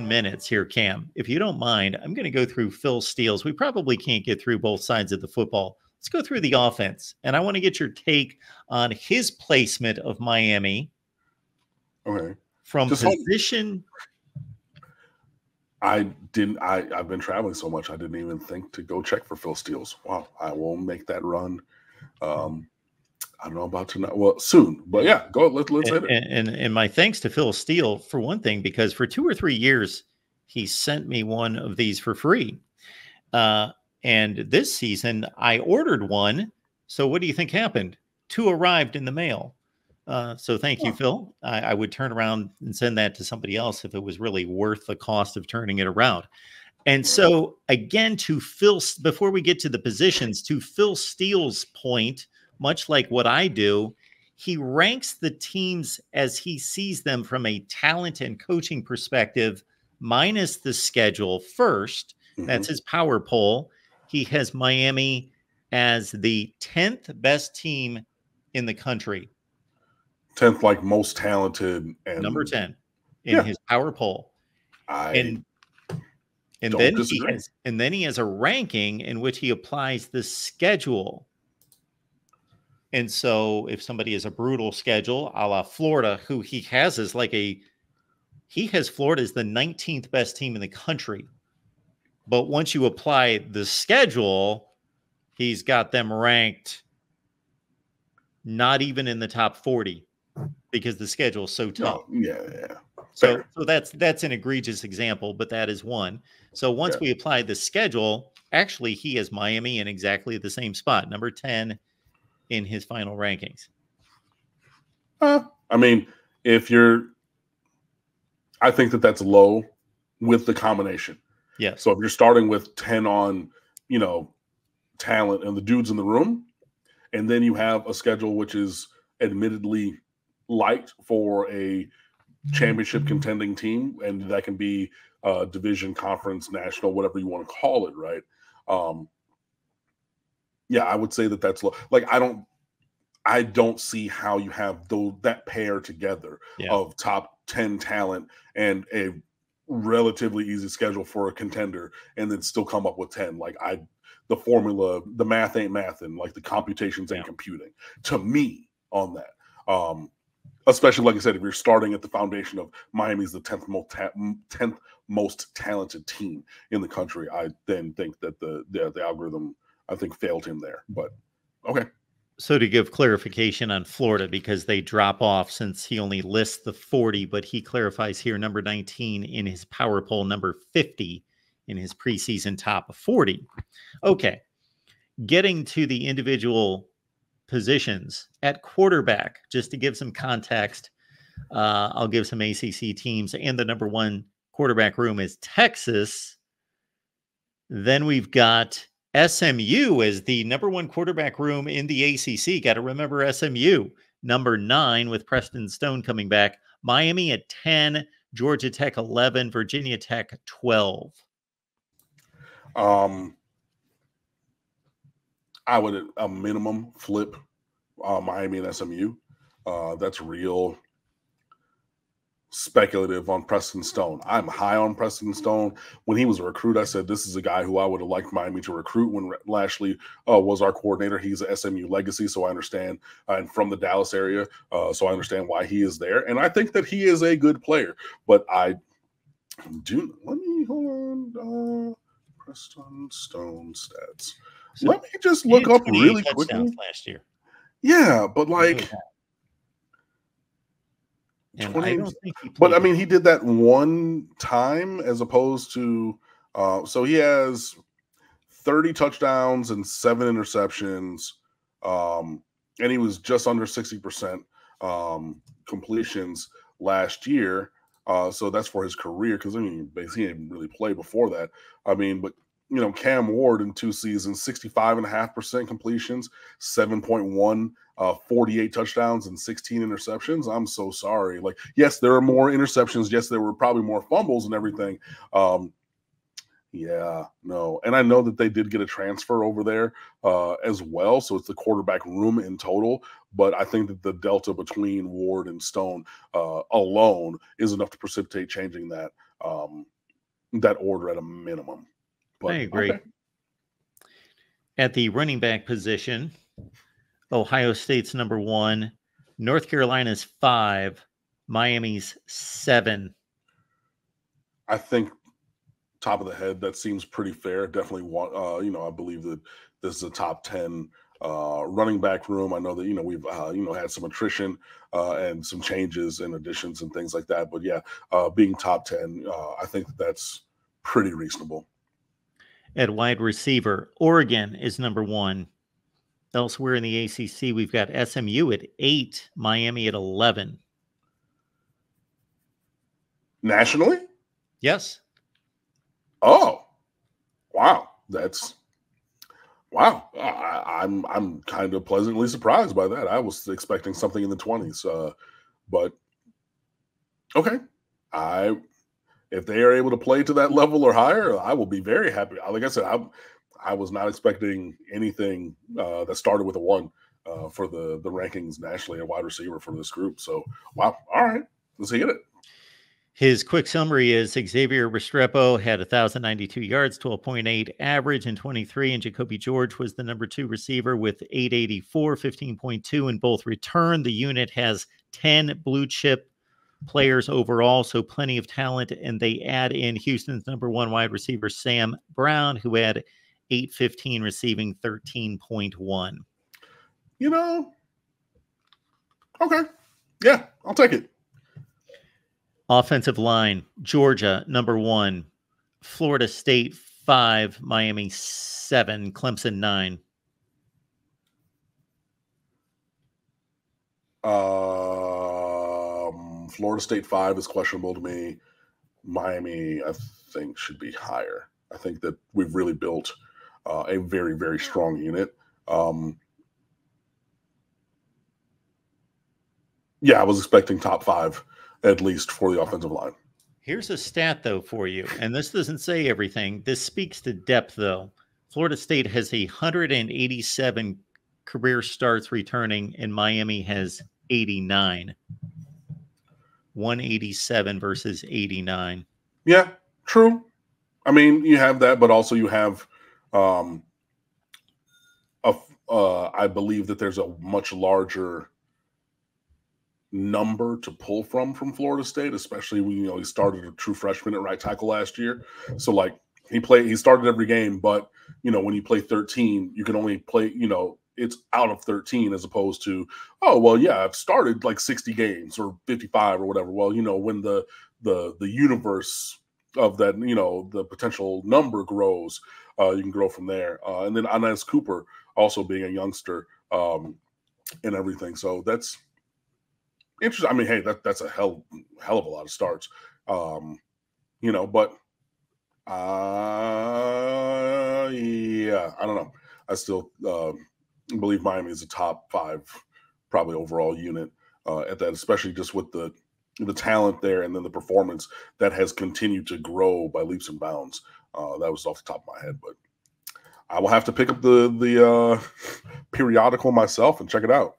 Minutes here, Cam. If you don't mind, I'm going to go through Phil Steele's. We probably can't get through both sides of the football. Let's go through the offense, and I want to get your take on his placement of Miami. Okay. From just position. I've been traveling so much, I didn't even think to go check for Phil Steele's. Wow. I will make that run. I don't know about tonight. Well, soon, but yeah, go. Let's hit it. And my thanks to Phil Steele for one thing, because for 2 or 3 years he sent me one of these for free. And this season I ordered one. So what do you think happened? 2 arrived in the mail. So thank you, Phil. I would turn around and send that to somebody else if it was really worth the cost of turning it around. And so again, to Phil, before we get to the positions, to Phil Steele's point, much like what I do, he ranks the teams as he sees them from a talent and coaching perspective, minus the schedule first. That's his power poll. He has Miami as the 10th best team in the country. 10th, like most talented. And number 10 in his power poll. And then he has a ranking in which he applies the schedule. And so if somebody has a brutal schedule, a la Florida, who he has as he has Florida as the 19th best team in the country. But once you apply the schedule, he's got them ranked not even in the top 40 because the schedule is so tough. Yeah. So that's an egregious example, but that is one. So once we apply the schedule, actually he has Miami in exactly the same spot, number 10 in his final rankings. I mean, I think that's low with the combination. Yeah. So if you're starting with 10 on, talent and the dudes in the room, and then you have a schedule which is admittedly light for a championship contending team, and that can be division, conference, national, whatever you want to call it, right? Yeah, I would say that's low. Like, I don't see how you have that pair together of top 10 talent and a relatively easy schedule for a contender, and then still come up with 10. Like, the formula, the math ain't mathin', like the computations ain't computing to me on that. Especially, like I said, if you're starting at the foundation of Miami's the 10th most talented team in the country, I then think that the algorithm, I think, failed him there. But okay. So to give clarification on Florida, because they drop off since he only lists the 40, but he clarifies here number 19 in his power poll, number 50 in his preseason top 40. Okay. Getting to the individual positions at quarterback, just to give some context, I'll give some ACC teams, and the number 1 quarterback room is Texas. Then we've got SMU as the number 1 quarterback room in the ACC. Got to remember SMU, number 9 with Preston Stone coming back. Miami at 10, Georgia Tech 11, Virginia Tech 12. I would a minimum flip Miami and SMU. That's real speculative on Preston Stone. I'm high on Preston Stone. When he was a recruit, I said this is a guy who I would have liked Miami to recruit when Lashley was our coordinator. He's a SMU legacy, so I understand, and from the Dallas area, so I understand why he is there. And I think that he is a good player. But let me hold on. Preston Stone stats. So let me just look up really quickly. Last year. Yeah, but like, and I don't think he did that one time as opposed to, so he has 30 touchdowns and 7 interceptions, and he was just under 60% completions last year. So that's for his career, because he didn't really play before that. But Cam Ward in 2 seasons, 65.5% completions, 7.1, 48 touchdowns and 16 interceptions. I'm so sorry. Like, yes, there are more interceptions. Yes, there were probably more fumbles and everything. Yeah, no. And I know that they did get a transfer over there as well. So it's the quarterback room in total. but I think that the delta between Ward and Stone alone is enough to precipitate changing that that order at a minimum. But, I agree. Okay. At the running back position, Ohio State's number 1, North Carolina's 5, Miami's 7. I think top of the head, that seems pretty fair. Definitely want, I believe that this is a top 10 running back room. I know that, we've, had some attrition and some changes and additions and things like that. But yeah, being top 10, I think that's pretty reasonable. At wide receiver, Oregon is number 1. Elsewhere in the ACC, we've got SMU at 8, Miami at 11. Nationally? Yes. Oh, wow. Wow. I'm kind of pleasantly surprised by that. I was expecting something in the 20s. But okay. If they are able to play to that level or higher, I will be very happy. Like I said, I was not expecting anything that started with a 1 for the rankings nationally at wide receiver for this group. So, wow. All right. Let's get it. His quick summary is Xavier Restrepo had 1,092 yards, 12.8 average in 23, and Jacoby George was the number 2 receiver with 884, 15.2 in both return. The unit has 10 blue chip players overall, so plenty of talent, and they add in Houston's number 1 wide receiver, Sam Brown, who had 815 receiving, 13.1. Okay. Yeah, I'll take it. Offensive line, Georgia, number 1. Florida State, 5. Miami, 7. Clemson, 9. Florida State 5 is questionable to me. Miami, I think, should be higher. I think that we've really built a very, very strong unit. Yeah, I was expecting top 5 at least for the offensive line. Here's a stat, though, for you, and this doesn't say everything. This speaks to depth, though. Florida State has 187 career starts returning, and Miami has 89. 187 versus 89. Yeah, true. I mean, you have that, but also you have, I believe that there's a much larger number to pull from Florida State, especially when he started a true freshman at right tackle last year. So like he started every game, but when you play 13, you can only play, it's out of 13 as opposed to, oh well, yeah, I've started like 60 games or 55 or whatever. Well, when the universe of that, the potential number grows, you can grow from there. And then Anez Cooper also being a youngster and everything. So that's interesting. I mean, hey, that's a hell of a lot of starts, but yeah, I don't know. I still believe Miami is a top 5, probably overall unit at that, especially just with the talent there and then the performance that has continued to grow by leaps and bounds. That was off the top of my head, but I will have to pick up the periodical myself and check it out.